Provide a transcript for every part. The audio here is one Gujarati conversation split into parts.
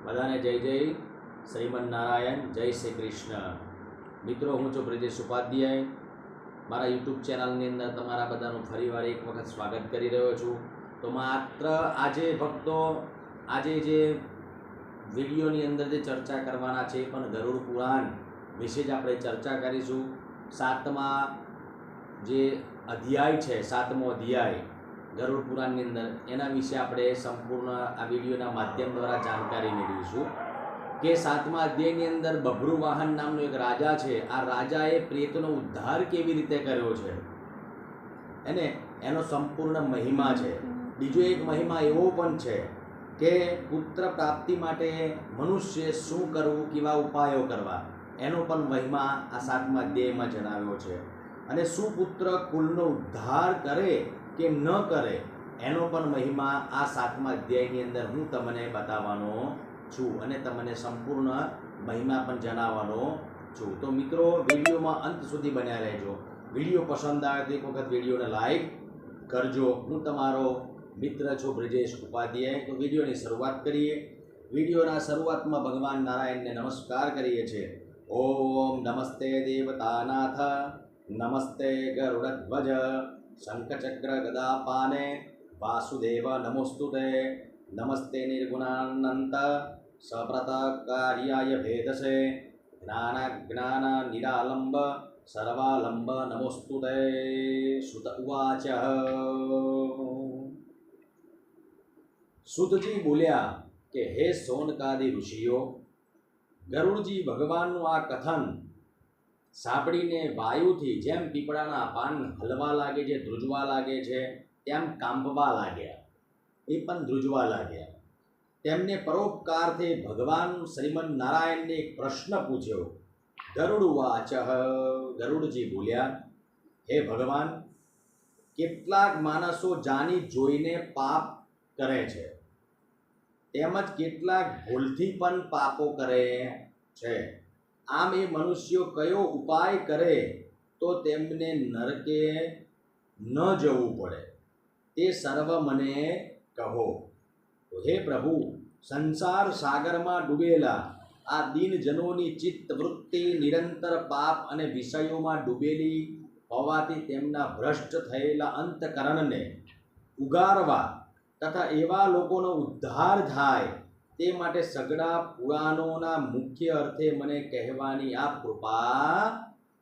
બધાને જય જય શ્રીમન નારાયણ, જય શ્રી કૃષ્ણ. મિત્રો, હું છું બ્રિજેશ ઉપાધ્યાય. મારા યુટ્યુબ ચેનલની અંદર તમારા બધાનું ફરીવાર એક વખત સ્વાગત કરી રહ્યો છું. તો માત્ર આજે ભક્તો આજે જે વિડીયોની અંદર જે ચર્ચા કરવાના છે પણ ગરુડ પુરાણ વિશે જ આપણે ચર્ચા કરીશું. સાતમા જે અધ્યાય છે, સાતમો અધ્યાય ગરુડ પુરાણની અંદર, એના વિશે આપણે સંપૂર્ણ આ વિડીયોના માધ્યમ દ્વારા જાણકારી મેળવીશું કે સાતમા અધ્યાયની અંદર બભ્રુ વાહન નામનો એક રાજા છે. આ રાજાએ પ્રેતનો ઉદ્ધાર કેવી રીતે કર્યો છે એને એનો સંપૂર્ણ મહિમા છે. બીજો એક મહિમા એવો પણ છે કે પુત્ર પ્રાપ્તિ માટે મનુષ્ય શું કરવું, કેવા ઉપાયો કરવા, એનો પણ મહિમા આ સાતમા અધ્યાયમાં જણાવ્યો છે. અને સુપુત્ર કુલનો ઉદ્ધાર કરે કે ન કરે એનો પણ મહિમા આ સાતમા અધ્યાયની અંદર હું તમને બતાવવાનો છું અને તમને સંપૂર્ણ મહિમા પણ જણાવવાનો છું. તો મિત્રો, વિડીયોમાં અંત સુધી બન્યા રહેજો. વિડીયો પસંદ આવે તો એક વખત વિડીયોને લાઈક કરજો. હું તમારો મિત્ર છું બ્રિજેશ ઉપાધ્યાય. તો વિડીયોની શરૂઆત કરીએ. વિડીયોના શરૂઆતમાં ભગવાન નારાયણને નમસ્કાર કરીએ છીએ. ઓમ નમસ્તે દેવતાનાથ, નમસ્તે ગરુડધ્વજ, શંખચક્ર ગદાપાને, વાસુદેવ નમોસ્તુતે, નમસ્તે નિર્ગુણાનંત, સપ્રતકાર્યાય ભેદસે, જ્ઞાન નિરાલંબ, સર્વાલંબ નમોસ્તુતે. સુત ઉવાચ. સુતજી બોલ્યા કે હે શૌનકાદિ ઋષિઓ, ગરુડજી ભગવાનનું આ કથન સાંભળીને વાયુથી જેમ પીપળાના પાન હલવા લાગે છે, ધ્રુજવા લાગે છે, તેમ કાંપવા લાગ્યા. એ પણ ધ્રુજવા લાગ્યા. તેમને પરોપકારથી ભગવાન શ્રીમન નારાયણને એક પ્રશ્ન પૂછ્યો. ગરુડ વાચ. ગરુડજી બોલ્યા, હે ભગવાન, કેટલાક માણસો જાણી જોઈને પાપ કરે છે, તેમજ કેટલાક ભૂલથી પણ પાપો કરે છે. આમ એ મનુષ્યો કયો ઉપાય કરે તો તેમને નરકે ન જવું પડે તે સર્વ મને કહો. તો હે પ્રભુ, સંસાર સાગરમાં ડૂબેલા આ દીનજનોની ચિત્ત વૃત્તિ નિરંતર પાપ અને વિષયોમાં ડૂબેલી હોવાથી તેમના ભ્રષ્ટ થયેલા અંતકરણને ઉગારવા તથા એવા લોકોનો ઉદ્ધાર થાય તે માટે સઘળા પુરાણોના મુખ્ય અર્થે મને કહેવાની આપ કૃપા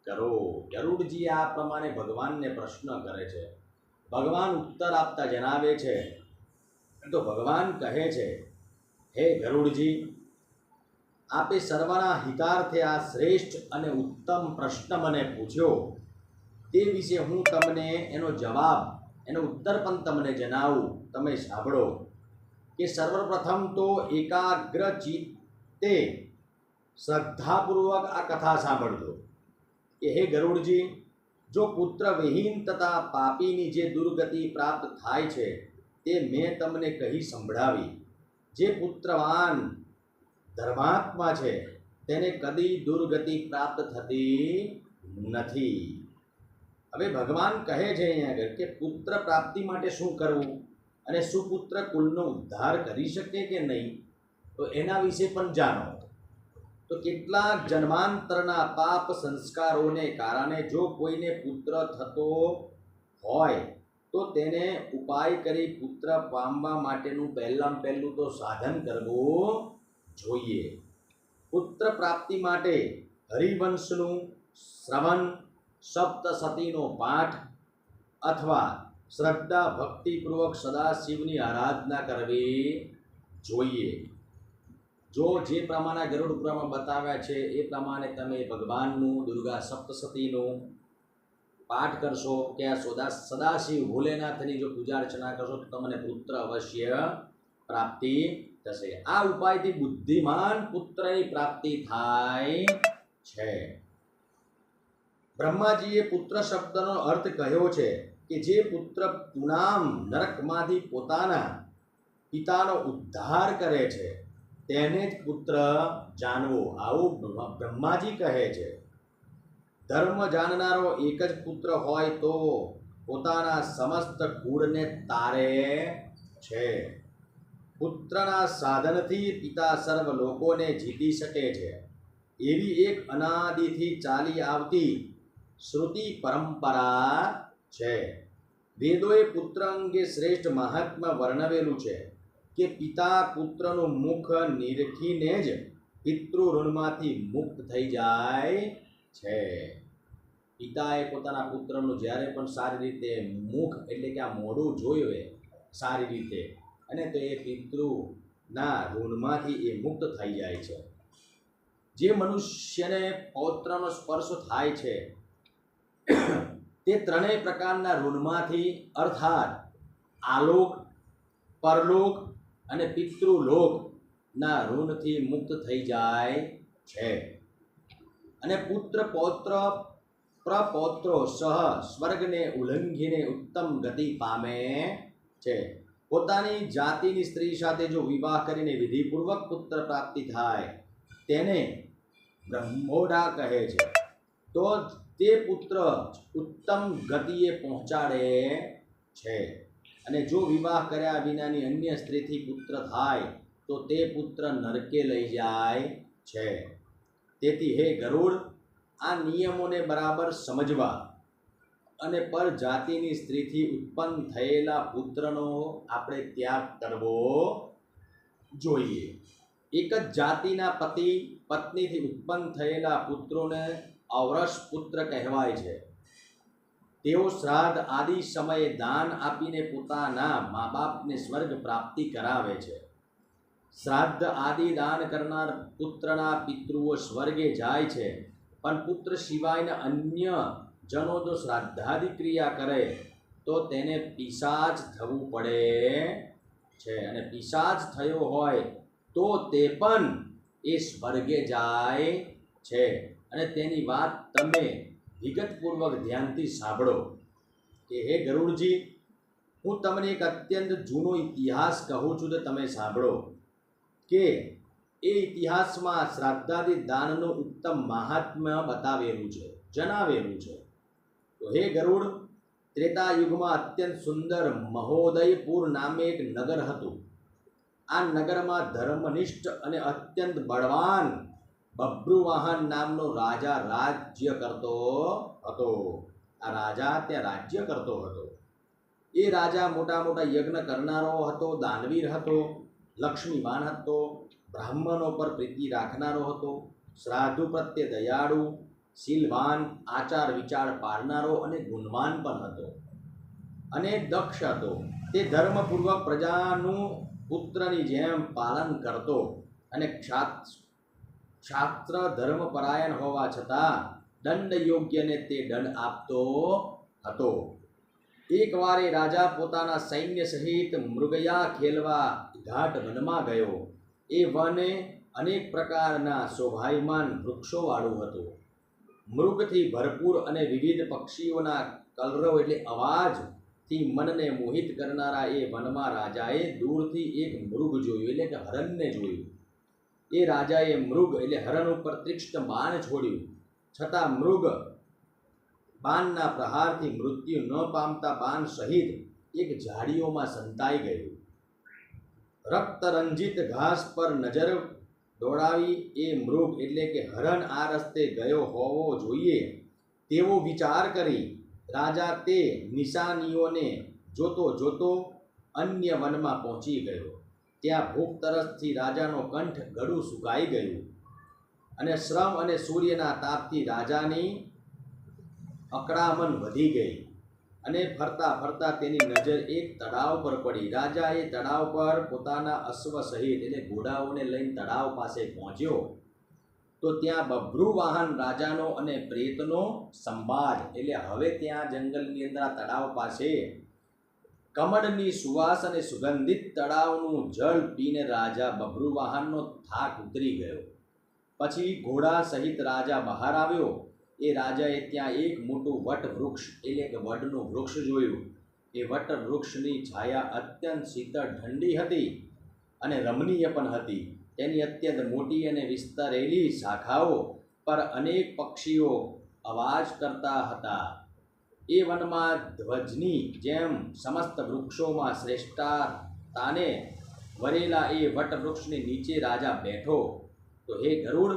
કરો. ગરુડજી આ પ્રમાણે ભગવાનને પ્રશ્ન કરે છે. ભગવાન ઉત્તર આપતા જણાવે છે. તો ભગવાન કહે છે, હે ગરુડજી, આપે સર્વના હિતાર્થે આ શ્રેષ્ઠ અને ઉત્તમ પ્રશ્ન મને પૂછ્યો. તે વિશે હું તમને એનો જવાબ, એનો ઉત્તર પણ તમને જણાવું. તમે સાંભળો કે સર્વપ્રથમ તો એકાગ્ર ચિત્તે શ્રદ્ધાપૂર્વક આ કથા સાંભળજો કે હે ગરુડજી, જો પુત્ર વિહીન તથા પાપીની જે દુર્ગતિ પ્રાપ્ત થાય છે તે મેં તમને કહી સંભળાવી. જે પુત્રવાન ધર્માત્મા છે તેને કદી દુર્ગતિ પ્રાપ્ત થતી નથી. હવે ભગવાન કહે છે અહીંયા આગળ કે પુત્ર પ્રાપ્તિ માટે શું કરવું અને સુપુત્ર કુલનો ઉદ્ધાર કરી શકે કે નહીં, તો એના વિશે પણ જાણો. તો કેટલાક જન્માંતરના પાપ સંસ્કારોને કારણે જો કોઈને પુત્ર થતો હોય તો તેને ઉપાય કરી પુત્ર પામવા માટેનું પહેલું તો સાધન કરવું જોઈએ. પુત્ર પ્રાપ્તિ માટે હરિવંશનું શ્રવણ, સપ્તસતીનો પાઠ અથવા શ્રદ્ધા ભક્તિપૂર્વક સદાશિવની આરાધના કરવી જોઈએ. જો જે પ્રમાણે ગરુડ પુરાણમાં બતાવ્યા છે એ પ્રમાણે તમે ભગવાનનું દુર્ગા સપ્તસતીનું પાઠ કરશો કે સદાશિવ ભોલેનાથની જો પૂજા અર્ચના કરશો તો તમને પુત્ર અવશ્ય પ્રાપ્તિ થશે. આ ઉપાયથી બુદ્ધિમાન પુત્રની પ્રાપ્તિ થાય છે. બ્રહ્માજીએ પુત્ર શબ્દનો અર્થ કહ્યો છે કે જે પુત્ર પુનામ નરકમાંથી પોતાના પિતાનો ઉદ્ધાર કરે છે તેને જ પુત્ર જાણવો, આવું બ્રહ્માજી કહે છે. ધર્મ જાણનારો એક જ પુત્ર હોય તો પોતાના સમસ્ત કુળને તારે છે. પુત્રના સાધનથી પિતા સર્વ લોકોને જીતી શકે છે એવી એક અનાદિથી ચાલી આવતી શ્રુતિ પરંપરા છે. વેદોએ પુત્ર અંગે શ્રેષ્ઠ મહાત્મ્ય વર્ણવેલું છે કે પિતા પુત્રનું મુખ નિરખીને જ પિતૃ ઋણમાંથી મુક્ત થઈ જાય છે. પિતાએ પોતાના પુત્રનું જ્યારે પણ સારી રીતે મુખ એટલે કે આ મોઢું જોયું સારી રીતે અને તો એ પિતૃના ઋણમાંથી એ મુક્ત થઈ જાય છે. જે મનુષ્યને પૌત્રનો સ્પર્શ થાય છે તે ત્રણેય પ્રકારના ઋણમાંથી અર્થાત આલોક, પરલોક અને પિતૃલોકના ઋણથી મુક્ત થઈ જાય છે. અને પુત્ર પૌત્ર પ્રપૌત્રો સહ સ્વર્ગને ઉલ્લંઘીને ઉત્તમ ગતિ પામે છે. પોતાની જાતિની સ્ત્રી સાથે જો વિવાહ કરીને વિધિપૂર્વક પુત્ર પ્રાપ્તિ થાય તેને બ્રહ્મોડા કહે છે. તો તે પુત્ર ઉત્તમ ગતિએ પહોંચાડે છે. અને જો વિવાહ કર્યા વિનાની અન્ય સ્ત્રીથી પુત્ર થાય તો તે પુત્ર નરકે લઈ જાય છે. તેથી હે ગરુડ, આ નિયમોને બરાબર સમજવા અને પર જાતિની સ્ત્રીથી ઉત્પન્ન થયેલા પુત્રનો આપણે ત્યાગ કરવો જોઈએ. એક જ જાતિના પતિ પત્નીથી ઉત્પન્ન થયેલા પુત્રોને ઔરસ પુત્ર કહેવાય છે. તેઓ શ્રાદ્ધ આદિ સમયે દાન આપીને પોતાના મા બાપને સ્વર્ગ પ્રાપ્તિ કરાવે છે. શ્રાદ્ધ આદિ દાન કરનાર પુત્રના પિતૃઓ સ્વર્ગે જાય છે, પણ પુત્ર સિવાયના અન્ય જનો જો શ્રાદ્ધાદિ ક્રિયા કરે તો તેને પિશાચ થવું પડે છે. અને પિશાચ થયો હોય તો તે પણ એ સ્વર્ગે જાય છે. અને તેની વાત તમે વિગતપૂર્વક ધ્યાનથી સાંભળો કે હે ગરુડજી, હું તમને એક અત્યંત જૂનો ઇતિહાસ કહું છું તો તમે સાંભળો કે એ ઇતિહાસમાં શ્રાદ્ધાદિ દાનનું ઉત્તમ મહાત્મ્ય બતાવેલું છે, જણાવેલું છે. તો હે ગરુડ, ત્રેતા યુગમાં અત્યંત સુંદર મહોદયપુર નામે એક નગર હતું. આ નગરમાં ધર્મનિષ્ઠ અને અત્યંત બળવાન બભ્રુવાહન નામનો રાજા રાજ્ય કરતો હતો. આ રાજા ત્યાં રાજ્ય કરતો હતો. એ રાજા મોટા મોટા યજ્ઞ કરનારો હતો, દાનવીર હતો, લક્ષ્મીવાન હતો, બ્રાહ્મણો પર પ્રીતિ રાખનારો હતો, શ્રાદ્ધુ પ્રત્યે દયાળુ, શીલવાન, આચાર વિચાર પાળનારો અને ગુણવાન પણ હતો અને દક્ષ હતો. તે ધર્મપૂર્વક પ્રજાનું પુત્રની જેમ પાલન કરતો અને ક્ષાત્ર ધર્મપરાયણ હોવા છતાં દંડ યોગ્યને તે દંડ આપતો હતો. એકવાર એ રાજા પોતાના સૈન્ય સહિત મૃગયા ખેલવા ઘાટ વનમાં ગયો. એ વન અનેક પ્રકારના શોભાયમાન વૃક્ષોવાળું હતું. મૃગથી ભરપૂર અને વિવિધ પક્ષીઓના કલરવ એટલે અવાજથી મનને મોહિત કરનારા એ વનમાં રાજાએ દૂરથી એક મૃગ જોયું એટલે કે હરણને જોયું. એ રાજાએ મૃગ એટલે હરણ ઉપર તીક્ષ્ણ બાણ છોડ્યું, છતાં મૃગ બાણના પ્રહારથી મૃત્યુ ન પામતા બાણ સહિત એક ઝાડીઓમાં સંતાઈ ગયું. રક્તરંજિત ઘાસ પર નજર દોડાવી એ મૃગ એટલે કે હરણ આ રસ્તે ગયો હોવો જોઈએ તેવો વિચાર કરી રાજા તે નિશાનીઓને જોતો જોતો અન્ય વનમાં પહોંચી ગયો. ત્યાં ભૂખ તરસથી રાજાનો કંઠ ગળું સુકાઈ ગયું અને શ્રમ અને સૂર્યના તાપથી રાજાની અકળામણ વધી ગઈ અને ફરતા ફરતા તેની નજર એક તળાવ પર પડી. રાજા એ તળાવ પર પોતાના અશ્વ સહિત એટલે ઘોડાઓને લઈને તળાવ પાસે પહોંચ્યો તો ત્યાં બભ્રુવાહન રાજાનો અને પ્રેતનો સંવાદ એટલે હવે ત્યાં જંગલની અંદર આ તળાવ પાસે કમળની સુવાસ અને સુગંધિત તળાવનું જળ પીને રાજા બભ્રુવાહનનો થાક ઉતરી ગયો. પછી ઘોડા સહિત રાજા બહાર આવ્યો. એ રાજાએ ત્યાં એક મોટું વટ વૃક્ષ એટલે કે વડનું વૃક્ષ જોયું. એ વટ વૃક્ષની છાયા અત્યંત શીતળ ઠંડી હતી અને રમણીય પણ હતી. તેની અત્યંત મોટી અને વિસ્તરેલી શાખાઓ પર અનેક પક્ષીઓ અવાજ કરતા હતા. એ વનમાં ધ્વજની જેમ સમસ્ત વૃક્ષોમાં શ્રેષ્ઠતાને વરેલા એ વટવૃક્ષની નીચે રાજા બેઠો. તો હે ગરુડ,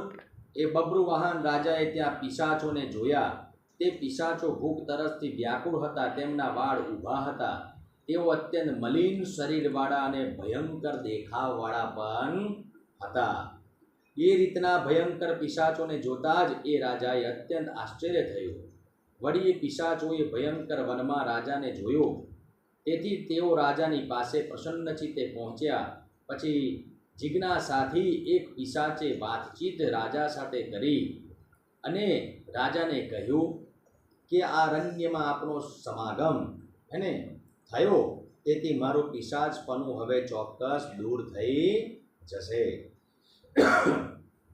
એ બબ્રુવાહન રાજાએ ત્યાં પિશાચોને જોયા. તે પિશાચો ભૂખ તરસથી વ્યાકુળ હતા, તેમના વાળ ઊભા હતા. તેઓ અત્યંત મલિન શરીરવાળા અને ભયંકર દેખાવવાળા પણ હતા. એ રીતના ભયંકર પિશાચોને જોતા જ એ રાજાએ અત્યંત આશ્ચર્ય થયું. વળી એ પિશાચોએ ભયંકર વનમાં રાજાને જોયો. તેથી તેઓ રાજાની પાસે પ્રસન્ન ચિત્તે પહોંચ્યા. પછી જિજ્ઞાસાથી એક પિશાચે વાતચીત રાજા સાથે કરી અને રાજાને કહ્યું કે આ અરણ્યમાં આપણો સમાગમ એને થયો, તેથી મારું પિશાચપણું હવે ચોક્કસ દૂર થઈ જશે.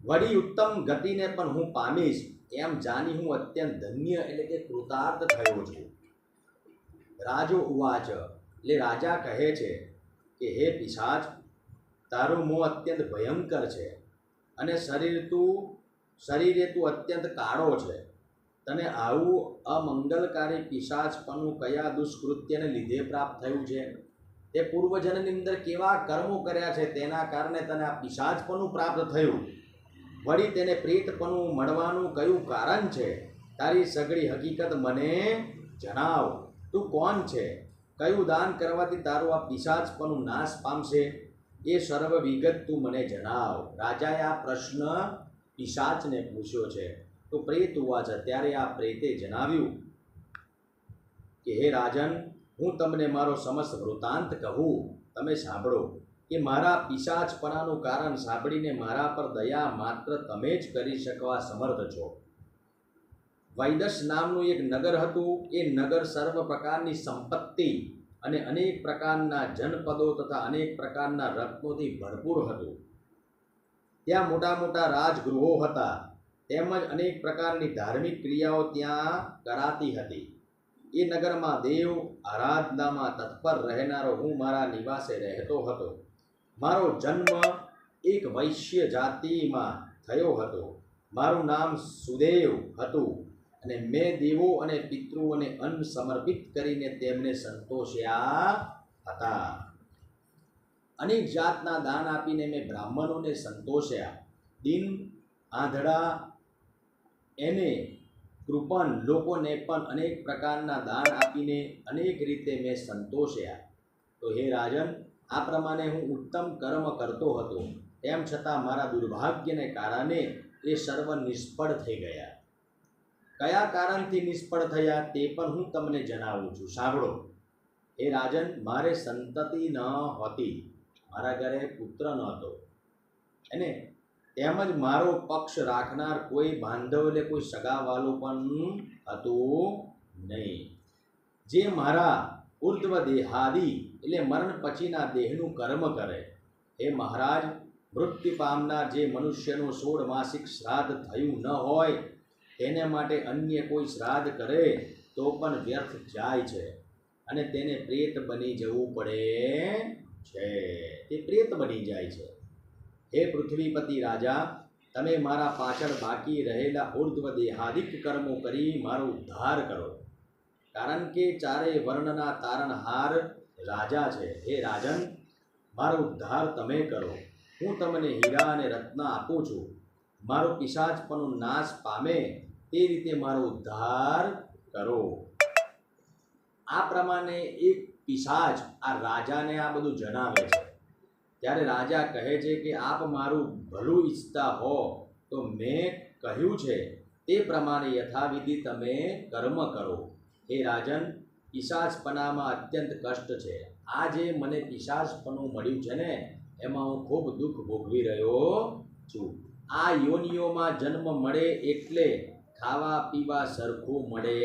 વળી ઉત્તમ ગતિને પણ હું પામીશ એમ જાણી હું અત્યંત ધન્ય એટલે કે કૃતાર્થ થયો છું. રાજો ઉવાચ, એટલે રાજા કહે છે કે હે પિશાચ, તારું મોં અત્યંત ભયંકર છે અને શરીરે તું અત્યંત કાળો છે. તને આવું અમંગલકારી પિશાચપણું કયા દુષ્કૃત્યને લીધે પ્રાપ્ત થયું છે? તે પૂર્વજન્મની અંદર કેવા કર્મો કર્યા છે તેના કારણે તને આ પિશાચપણું પ્રાપ્ત થયું? વળી તેને પ્રેતપણું મળવાનું કયું કારણ છે? તારી સઘળી હકીકત મને જણાવ. તું કોણ છે? કયું દાન કરવાથી તારું આ પિશાચપણું નાશ પામશે? એ સર્વ વિગત તું મને જણાવ. રાજાએ આ પ્રશ્ન પિશાચને પૂછ્યો છે. તો પ્રેત ઉવાચ, ત્યારે આ પ્રેતે જણાવ્યું કે હે રાજન, હું તમને મારો સમસ્ત વૃત્તાંત કહું, તમે સાંભળો. કે મારા પિશાચપણાનું કારણ સાંભળીને મારા પર દયા માત્ર તમે જ કરી શકવા સમર્થ છો. વૈદસ નામનું એક નગર હતું. એ નગર સર્વ પ્રકારની સંપત્તિ અને અનેક પ્રકારના જનપદો તથા અનેક પ્રકારના રત્નોથી ભરપૂર હતું. ત્યાં મોટા મોટા રાજગૃહો હતા, તેમજ અનેક પ્રકારની ધાર્મિક ક્રિયાઓ ત્યાં કરાતી હતી. એ નગરમાં દેવ આરાધનામાં તત્પર રહેનારો હું મારા નિવાસે રહેતો હતો. મારો જન્મ એક વૈશ્ય જાતિમાં થયો હતો. મારું નામ સુદેવ હતું અને મેં દેવો અને પિતૃઓને અન્ન સમર્પિત કરીને તેમને સંતોષ્યા હતા. અનેક જાતના દાન આપીને મેં બ્રાહ્મણોને સંતોષ્યા. દિન આંધળા એને કૃપણ લોકોને પણ અનેક પ્રકારના દાન આપીને અનેક રીતે મેં સંતોષ્યા. તો હે રાજન, આ પ્રમાણે હું ઉત્તમ કર્મ કરતો હતો, તેમ છતાં મારા દુર્ભાગ્યને કારણે એ સર્વ નિષ્ફળ થઈ ગયા. કયા કારણથી નિષ્ફળ થયા તે પણ હું તમને જણાવું છું, સાંભળો. હે રાજન, મારે સંતતિ ન હતી, મારા ઘરે પુત્ર ન હતો અને તેમજ મારો પક્ષ રાખનાર કોઈ બાંધવ એટલે કોઈ સગાવાલું પણ હતું નહીં. જે મારા ઉર્ધ્વ દેહાદી એટલે મરણ પછીના દેહનું કર્મ કરે. હે મહારાજ, મૃત્યુ પામનાર જે મનુષ્યનું 16 માસિક શ્રાદ્ધ થયું ન હોય તેને માટે અન્ય કોઈ શ્રાદ્ધ કરે તો પણ વ્યર્થ જાય છે અને તેને પ્રેત બની જવું પડે છે. તે પ્રેત બની જાય છે. હે પૃથ્વીપતિ રાજા, તમે મારા પાછળ બાકી રહેલા ઉર્ધ્વ દેહાદિક કર્મો કરી મારો ઉદ્ધાર કરો, કારણ કે ચારે વર્ણના તારણહાર રાજા છે. હે રાજન, મારો ઉદ્ધાર તમે કરો. હું તમને હીરા અને રત્ન આપું છું. મારો પિશાચપણું નાશ પામે તે રીતે મારો ઉદ્ધાર કરો. આ પ્રમાણે એક પિશાચ આ રાજાને આ બધું જણાવે છે. ત્યારે રાજા કહે છે કે આપ મારું ભલું ઈચ્છતા હો તો મેં કહ્યું છે તે પ્રમાણે યથાવિધિ તમે કર્મ કરો. હે રાજન, પિશાચપણામાં અત્યંત કષ્ટ છે. આ જે મને પિશાચપણું મળ્યું છે ને, એમાં હું ખૂબ દુઃખ ભોગવી રહ્યો છું. આ યોનિઓમાં જન્મ મળે એટલે ખાવા પીવા સરખું મળે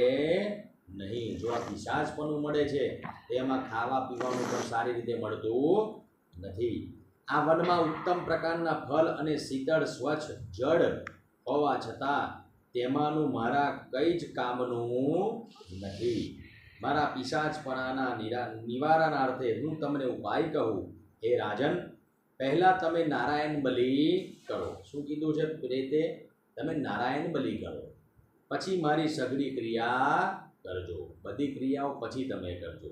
નહીં. જો આ પિશાચપણું મળે છે તેમાં ખાવા પીવાનું પણ સારી રીતે મળતું નથી. આ વનમાં ઉત્તમ પ્રકારના ફળ અને શીતળ સ્વચ્છ જળ હોવા છતાં તેમાંનું મારા કઈ જ કામનું નથી. મારા પિશાચપણાના નિવારણાર્થે હું તમને ઉપાય કહું. હે રાજન, પહેલાં તમે નારાયણ બલિ કરો. શું કીધું છે પ્રેતે? તમે નારાયણ બલિ કરો, પછી મારી સઘળી ક્રિયા કરજો. બધી ક્રિયાઓ પછી તમે કરજો.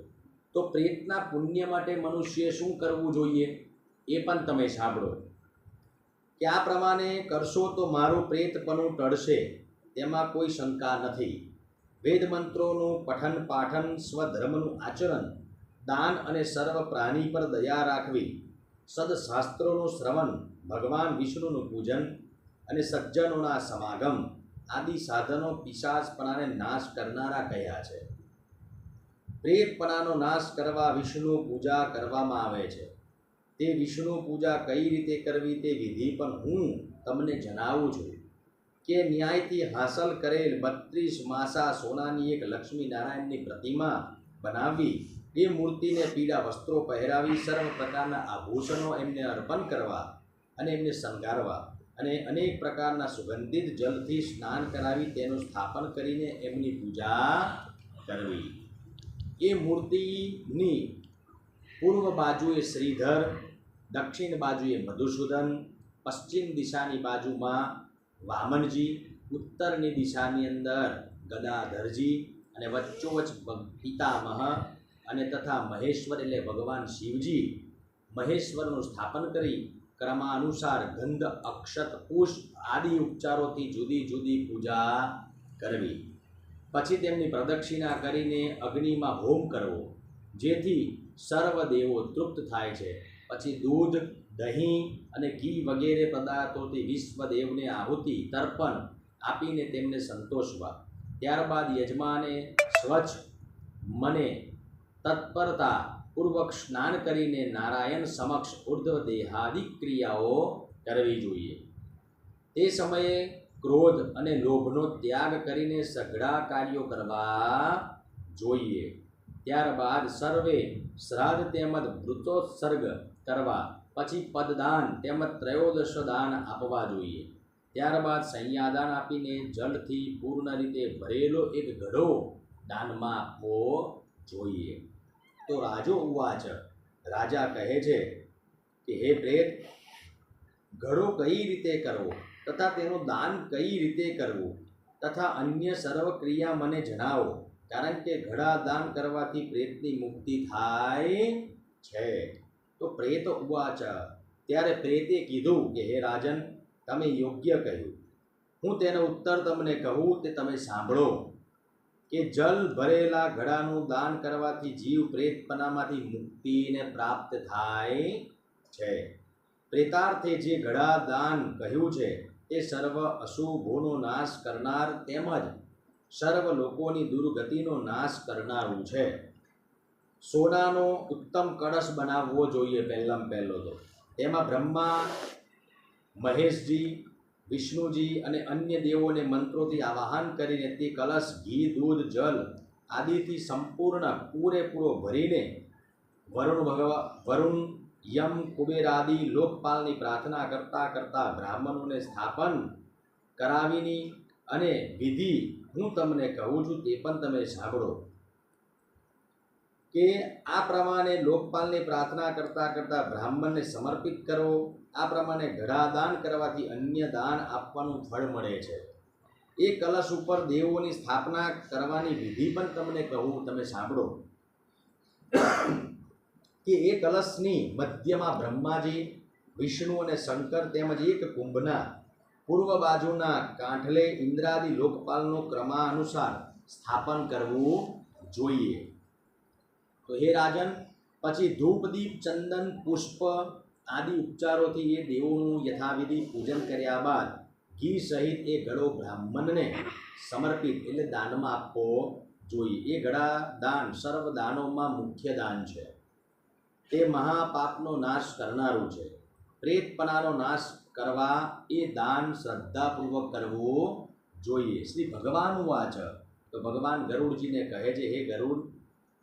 તો પ્રેતના પુણ્ય માટે મનુષ્ય શું કરવું જોઈએ? એ પણ તમે સાંભળો કે આ પ્રમાણે કરશો તો મારું પ્રેતપણું ટળશે, તેમાં કોઈ શંકા નથી. વેદ મંત્રોનું પઠન પાઠન, સ્વધર્મનું આચરણ, દાન અને સર્વ પ્રાણી પર દયા રાખવી, સદશાસ્ત્રોનું શ્રવણ, ભગવાન વિષ્ણુનું પૂજન અને સજ્જનોના સમાગમ આદિ સાધનો પિશાચપણાને નાશ કરનારા કહ્યા છે. પ્રેતપણાનો નાશ કરવા વિષ્ણુ પૂજા કરવામાં આવે છે. તે વિષ્ણુ પૂજા કઈ રીતે કરવી તે વિધિ પણ હું તમને જણાવું છું કે ન્યાયથી હાંસલ કરેલ 32 માસા સોનાની એક લક્ષ્મીનારાયણની પ્રતિમા બનાવવી, એ મૂર્તિને પીળા વસ્ત્રો પહેરાવી, સર્વ પ્રકારના આભૂષણો એમને અર્પણ કરવા અને એમને શણગારવા અને અનેક પ્રકારના સુગંધિત જલથી સ્નાન કરાવી તેનું સ્થાપન કરીને એમની પૂજા કરવી. એ મૂર્તિની પૂર્વ બાજુએ શ્રીધર, દક્ષિણ બાજુએ મધુસૂદન, પશ્ચિમ દિશાની બાજુમાં વામનજી, ઉત્તરની દિશાની અંદર ગદાધરજી અને વચ્ચોવચ પિતામહ અને તથા મહેશ્વર એટલે ભગવાન શિવજી, મહેશ્વરનું સ્થાપન કરી ક્રમાનુસાર ગંધ, અક્ષત, પુષ્પ આદિ ઉપચારોથી જુદી જુદી પૂજા કરવી. પછી તેમની પ્રદક્ષિણા કરીને અગ્નિમાં હોમ કરવો, જેથી સર્વ દેવો તૃપ્ત થાય છે. પછી દૂધ, દહીં અને ઘી વગેરે પદાર્થોથી વિશ્વદેવને આહુતિ તર્પણ આપીને તેમને સંતોષવા. ત્યારબાદ યજમાને સ્વચ્છ મને તત્પરતા પૂર્વક સ્નાન કરીને નારાયણ સમક્ષ ઉર્ધ્વ દેહાદિક ક્રિયાઓ કરવી જોઈએ. તે સમયે ક્રોધ અને લોભનો ત્યાગ કરીને સઘળા કાર્યો કરવા જોઈએ. ત્યારબાદ સર્વે શ્રાદ્ધ તેમજ મૃતોત્સર્ગ કરવા, પછી પદદાન તેમજ ત્રયોદશ દાન આપવા જોઈએ. ત્યારબાદ સંન્યાદાન આપીને જલથી પૂર્ણ રીતે ભરેલો એક ઘડો દાનમાં આપવો જોઈએ. તો રાજો ઉવાચ, રાજા કહે છે કે હે પ્રેત, ઘડો કઈ રીતે કરવો તથા તેનું દાન કઈ રીતે કરવું તથા અન્ય સર્વ ક્રિયા મને જણાવો, કારણ કે ઘડા દાન કરવાથી પ્રેતની મુક્તિ થાય છે. તો પ્રેત ઉવાચ, ત્યારે પ્રેતે કીધું કે હે રાજન, તમે યોગ્ય કહ્યું. હું તેનો ઉત્તર તમને કહું તે તમે સાંભળો કે જલ ભરેલા ઘડાનું દાન કરવાથી જીવ પ્રેતપણામાંથી મુક્તિને પ્રાપ્ત થાય છે. પ્રેતાર્થે જે ઘડા દાન કહ્યું છે તે સર્વ અશુભોનો નાશ કરનાર તેમજ સર્વ લોકોની દુર્ગતિનો નાશ કરનારું છે. સોનાનો ઉત્તમ કળશ બનાવવો જોઈએ. પહેલો તો તેમાં બ્રહ્મા, મહેશજી, વિષ્ણુજી અને અન્ય દેવોને મંત્રોથી આવાહન કરીને તે કલશ ઘી, દૂધ, જલ આદિથી સંપૂર્ણ પૂરેપૂરો ભરીને વરુણ, યમ, કુબેરાદિ લોકપાલની પ્રાર્થના કરતા કરતા બ્રાહ્મણોને સ્થાપન કરાવીની અને વિધિ હું તમને કહું છું તે પણ તમે સાંભળો કે આ પ્રમાણે લોકપાલની પ્રાર્થના કરતા કરતા બ્રાહ્મણને સમર્પિત કરો. આ પ્રમાણે ઘડા દાન કરવાથી અન્ય દાન આપવાનું ફળ મળે છે. એ કલશ ઉપર દેવોની સ્થાપના કરવાની વિધિ પણ તમને કહું, તમે સાંભળો કે એ કલશની મધ્યમાં બ્રહ્માજી, વિષ્ણુ અને શંકર તેમજ એક કુંભના પૂર્વ બાજુના કાંઠલે ઇન્દ્રાદિ લોકપાલનું ક્રમાનુસાર સ્થાપન કરવું જોઈએ. તો હે રાજન, પછી ધૂપ, દીપ, ચંદન, પુષ્પ આદિ ઉપચારોથી એ દેવોનું યથાવિધિ પૂજન કર્યા બાદ ઘી સહિત એ ઘડો બ્રાહ્મણને સમર્પિત એટલે દાનમાં આપવો જોઈએ. એ ઘડા દાન સર્વ દાનોમાં મુખ્ય દાન છે. તે મહાપાપનો નાશ કરનારું છે. પ્રેતપણાનો નાશ કરવા એ દાન શ્રદ્ધાપૂર્વક કરવું જોઈએ. શ્રી ભગવાન વાચ, તો ભગવાન ગરુડજીને કહે છે, હે ગરુડ,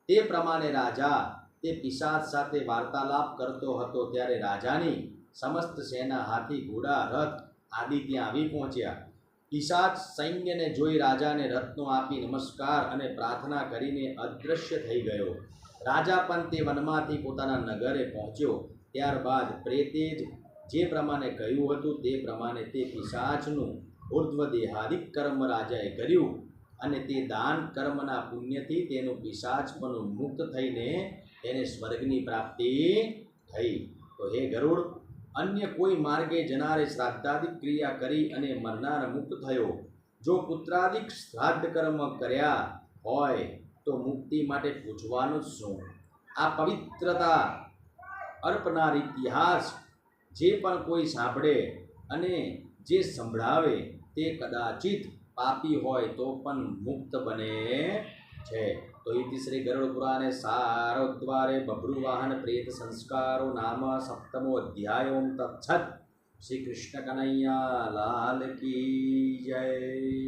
તે પ્રમાણે રાજા તે પિશાચ સાથે વાર્તાલાપ કરતો હતો ત્યારે રાજાની સમસ્ત સેના, હાથી, ઘોડા, રથ આદિ ત્યાં આવી પહોંચ્યા. પિશાચ સૈન્યને જોઈ રાજાને રત્નો આપી નમસ્કાર અને પ્રાર્થના કરીને અદૃશ્ય થઈ ગયો. રાજા પણ તે વનમાંથી પોતાના નગરે પહોંચ્યો. ત્યારબાદ પ્રેતે જે પ્રમાણે કહ્યું હતું તે પ્રમાણે તે પિશાચનું ઉર્ધ્વ દેહાદિક કર્મ રાજાએ કર્યું અને તે દાન કર્મના પુણ્યથી તેનું પિશાચ પણ મુક્ત થઈને તેને સ્વર્ગની પ્રાપ્તિ થઈ. તો તો હે ગરુડ, અન્ય કોઈ માર્ગે જનારે શ્રાદ્ધાદિક ક્રિયા કરી અને મરનાર મુક્ત થયો, જો પુત્રાદિક શ્રાદ્ધ કર્મ કર્યા હોય તો મુક્તિ માટે પૂછવાનું જ શું? આ પવિત્રતા અર્પનાર ઇતિહાસ જે પણ કોઈ સાંભળે અને જે સંભળાવે તે કદાચિત પાપી હોય તો પણ મુક્ત બને છે. તો ઇતિ શ્રી ગરુડ પુરાણે સારોદ્વારે બભ્રુવાહન પ્રેત સંસ્કારો નામ સપ્તમો અધ્યાય. ઓમ તત્સત. શ્રી કૃષ્ણ કનૈયા લાલ કી જય.